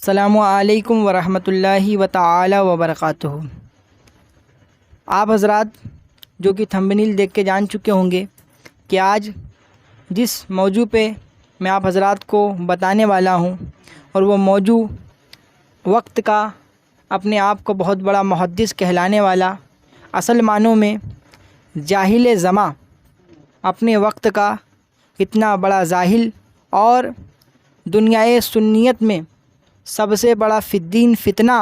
السلام علیکم ورحمۃ اللہ وتعالی وبرکاتہ۔ آپ حضرات جو کہ تھمبنیل دیکھ کے جان چکے ہوں گے کہ آج جس موضوع پہ میں آپ حضرات کو بتانے والا ہوں اور وہ موضوع وقت کا اپنے آپ کو بہت بڑا محدث کہلانے والا، اصل معنوں میں جاہل زماں، اپنے وقت کا اتنا بڑا جاہل اور دنیائے سنیت میں سب سے بڑا فی الدین فتنہ،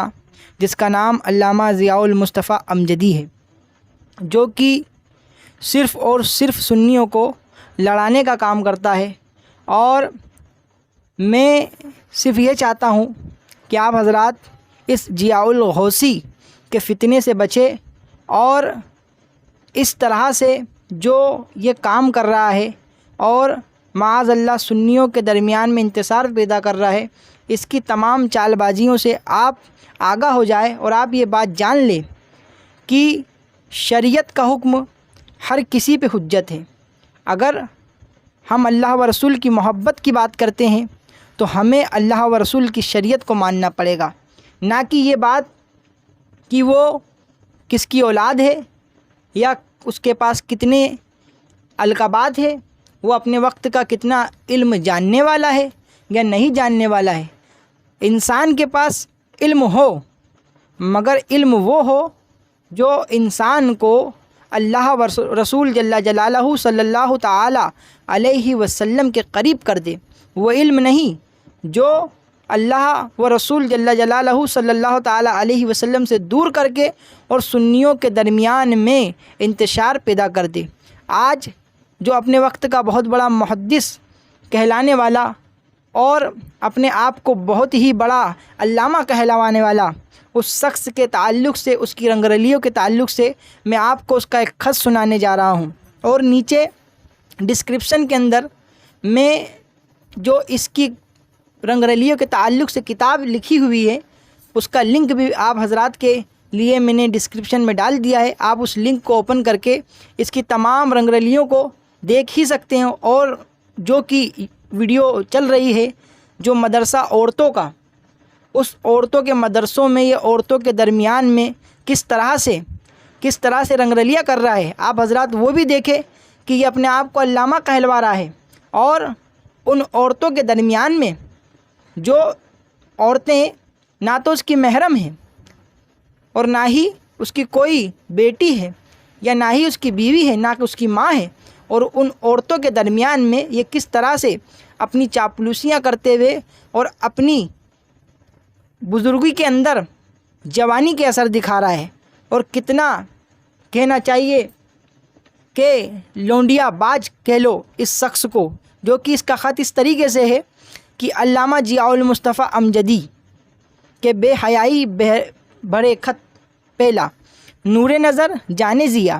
جس کا نام علامہ ضیاء المصطفیٰ امجدی ہے، جو کہ صرف اور صرف سنیوں کو لڑانے کا کام کرتا ہے۔ اور میں صرف یہ چاہتا ہوں کہ آپ حضرات اس ضیاء الغوثی کے فتنے سے بچے، اور اس طرح سے جو یہ کام کر رہا ہے اور معاذ اللہ سنیوں کے درمیان میں انتصار پیدا کر رہا ہے، اس کی تمام چال بازیوں سے آپ آگاہ ہو جائے اور آپ یہ بات جان لیں کہ شریعت کا حکم ہر کسی پہ حجت ہے۔ اگر ہم اللہ و رسول کی محبت کی بات کرتے ہیں تو ہمیں اللہ و رسول کی شریعت کو ماننا پڑے گا، نہ کہ یہ بات کہ وہ کس کی اولاد ہے یا اس کے پاس کتنے القابات ہے، وہ اپنے وقت کا کتنا علم جاننے والا ہے یا نہیں جاننے والا ہے۔ انسان کے پاس علم ہو، مگر علم وہ ہو جو انسان کو اللہ و رسول جل جلالہ صلی اللہ تعالی علیہ وسلم کے قریب کر دے، وہ علم نہیں جو اللہ و رسول جل جلالہ صلی اللہ تعالی علیہ وسلم سے دور کر کے اور سنیوں کے درمیان میں انتشار پیدا کر دے۔ آج جو اپنے وقت کا بہت بڑا محدث کہلانے والا اور اپنے آپ کو بہت ہی بڑا علامہ کہلوانے والا، اس شخص کے تعلق سے، اس کی رنگرلیوں کے تعلق سے میں آپ کو اس کا ایک خط سنانے جا رہا ہوں، اور نیچے ڈسکرپشن کے اندر میں جو اس کی رنگرلیوں کے تعلق سے کتاب لکھی ہوئی ہے اس کا لنک بھی آپ حضرات کے لیے میں نے ڈسکرپشن میں ڈال دیا ہے۔ آپ اس لنک کو اوپن کر کے اس کی تمام رنگرلیوں کو دیکھ ہی سکتے ہیں، اور جو کہ ویڈیو چل رہی ہے جو مدرسہ عورتوں کا، اس عورتوں کے مدرسوں میں یہ عورتوں کے درمیان میں کس طرح سے رنگرلیاں کر رہا ہے، آپ حضرات وہ بھی دیکھیں کہ یہ اپنے آپ کو علامہ کہلوا رہا ہے، اور ان عورتوں کے درمیان میں جو عورتیں نہ تو اس کی محرم ہیں اور نہ ہی اس کی کوئی بیٹی ہے یا نہ ہی اس کی بیوی ہے، نہ کہ اس کی ماں ہے، اور ان عورتوں کے درمیان میں یہ کس طرح سے اپنی چاپلوسیاں کرتے ہوئے اور اپنی بزرگی کے اندر جوانی کے اثر دکھا رہا ہے، اور کتنا کہنا چاہیے کہ لونڈیا باز کہہ لو اس شخص کو، جو کہ اس کا خط اس طریقے سے ہے کہ علامہ ضیاء المصطفیٰ امجدی کہ بے حیائی بڑے خط پہلا، نور نظر جانے ضیاء،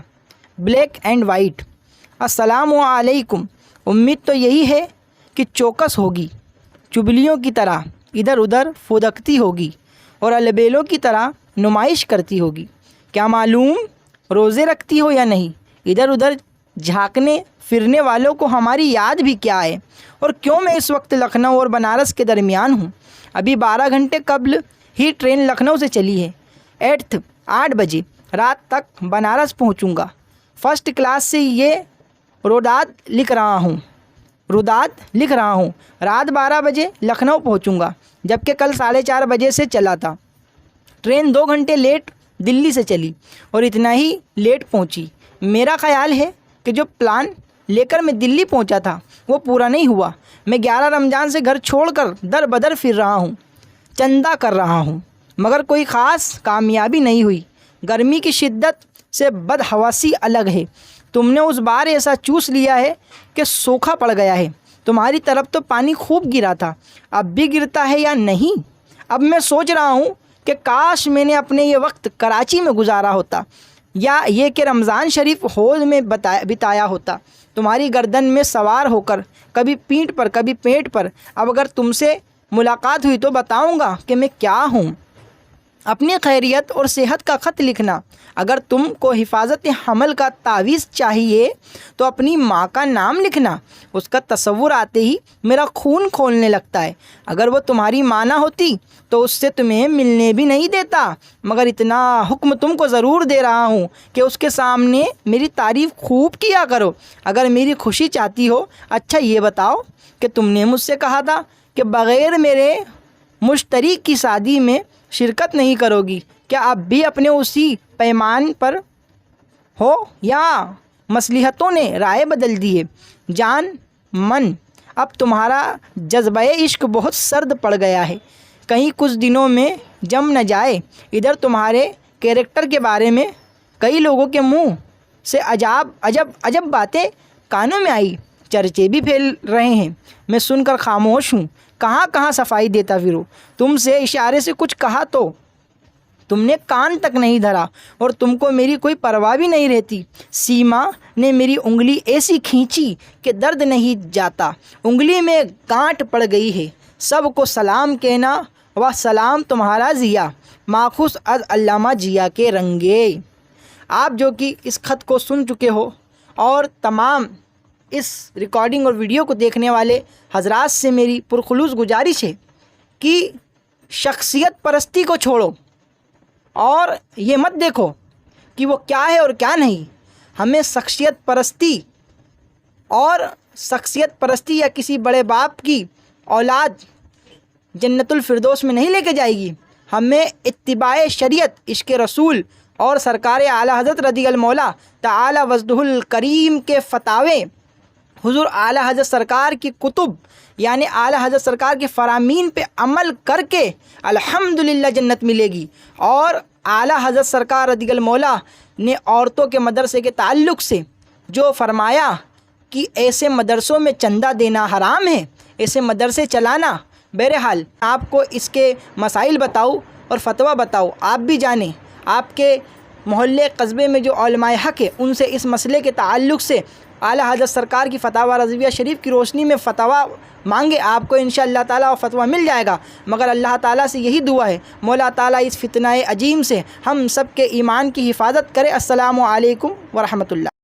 بلیک اینڈ وائٹ۔ السلام علیکم، امید تو یہی ہے کہ چوکس ہوگی، چبلیوں کی طرح ادھر ادھر پھدکتی ہوگی اور البیلوں کی طرح نمائش کرتی ہوگی۔ کیا معلوم روزے رکھتی ہو یا نہیں، ادھر ادھر جھانکنے پھرنے والوں کو ہماری یاد بھی کیا ہے، اور کیوں میں اس وقت لکھنؤ اور بنارس کے درمیان ہوں۔ ابھی 12 گھنٹے قبل ہی ٹرین لکھنؤ سے چلی ہے، 8 بجے رات تک بنارس پہنچوں گا۔ فرسٹ کلاس سے یہ روداد لکھ رہا ہوں، رات 12 بجے لکھنؤ پہنچوں گا، جبکہ کل 4:30 بجے سے چلا تھا۔ ٹرین 2 گھنٹے لیٹ دلی سے چلی اور اتنا ہی لیٹ پہنچی۔ میرا خیال ہے کہ جو پلان لے کر میں دلی پہنچا تھا وہ پورا نہیں ہوا۔ میں 11 رمضان سے گھر چھوڑ کر در بدر پھر رہا ہوں، چندہ کر رہا ہوں، مگر کوئی خاص کامیابی نہیں ہوئی۔ گرمی کی شدت سے بدحواسی الگ ہے، تم نے اس بار ایسا چوس لیا ہے کہ سوکھا پڑ گیا ہے۔ تمہاری طرف تو پانی خوب گرا تھا، اب بھی گرتا ہے یا نہیں؟ اب میں سوچ رہا ہوں کہ کاش میں نے اپنے یہ وقت کراچی میں گزارا ہوتا، یا یہ کہ رمضان شریف حوض میں بتایا ہوتا، تمہاری گردن میں سوار ہو کر، کبھی پیٹھ پر کبھی پیٹ پر۔ اب اگر تم سے ملاقات ہوئی تو بتاؤں گا کہ میں کیا ہوں۔ اپنی خیریت اور صحت کا خط لکھنا۔ اگر تم کو حفاظت حمل کا تعویذ چاہیے تو اپنی ماں کا نام لکھنا، اس کا تصور آتے ہی میرا خون کھولنے لگتا ہے۔ اگر وہ تمہاری ماں نہ ہوتی تو اس سے تمہیں ملنے بھی نہیں دیتا، مگر اتنا حکم تم کو ضرور دے رہا ہوں کہ اس کے سامنے میری تعریف خوب کیا کرو۔ اگر میری خوشی چاہتی ہو، اچھا یہ بتاؤ کہ تم نے مجھ سے کہا تھا کہ بغیر میرے مشتری کی شادی میں شرکت نہیں کرو گی، کیا اب بھی اپنے اسی پیمان پر ہو یا مصلحتوں نے رائے بدل دی ہے؟ جان من، اب تمہارا جذبہ عشق بہت سرد پڑ گیا ہے، کہیں کچھ دنوں میں جم نہ جائے۔ ادھر تمہارے کیریکٹر کے بارے میں کئی لوگوں کے منہ سے عجب باتیں کانوں میں آئی، چرچے بھی پھیل رہے ہیں، میں سن کر خاموش ہوں، کہاں صفائی دیتا پھروں۔ تم سے اشارے سے کچھ کہا تو تم نے کان تک نہیں دھرا، اور تم کو میری کوئی پرواہ بھی نہیں رہتی۔ سیما نے میری انگلی ایسی کھینچی کہ درد نہیں جاتا، انگلی میں گانٹھ پڑ گئی ہے۔ سب کو سلام کہنا، و سلام تمہارا ضیا، ماخوذ از علامہ جیا کے رنگے۔ آپ جو کہ اس خط کو سن چکے ہو، اور تمام اس ریکارڈنگ اور ویڈیو کو دیکھنے والے حضرات سے میری پرخلوص گزارش ہے کہ شخصیت پرستی کو چھوڑو، اور یہ مت دیکھو کہ وہ کیا ہے اور کیا نہیں۔ ہمیں شخصیت پرستی یا کسی بڑے باپ کی اولاد جنت الفردوس میں نہیں لے کے جائے گی۔ ہمیں اتباع شریعت، عشق رسول اور سرکار اعلیٰ حضرت رضی المولا تعالی وجدہ الکریم کے فتاوے، حضور اعلیٰ حضرت سرکار کی کتب یعنی اعلیٰ حضرت سرکار کے فرامین پہ عمل کر کے الحمدللہ جنت ملے گی۔ اور اعلیٰ حضرت سرکار رضی المولا نے عورتوں کے مدرسے کے تعلق سے جو فرمایا کہ ایسے مدرسوں میں چندہ دینا حرام ہے، ایسے مدرسے چلانا۔ بہرحال آپ کو اس کے مسائل بتاؤ اور فتویٰ بتاؤ، آپ بھی جانیں، آپ کے محلے قصبے میں جو علماء حق ہے ان سے اس مسئلے کے تعلق سے اعلیٰ حضرت سرکار کی فتاوی رضویہ شریف کی روشنی میں فتویٰ مانگے، آپ کو انشاءاللہ تعالیٰ فتویٰ مل جائے گا۔ مگر اللہ تعالیٰ سے یہی دعا ہے، مولا تعالیٰ اس فتنہ عظیم سے ہم سب کے ایمان کی حفاظت کرے۔ السلام علیکم ورحمۃ اللہ۔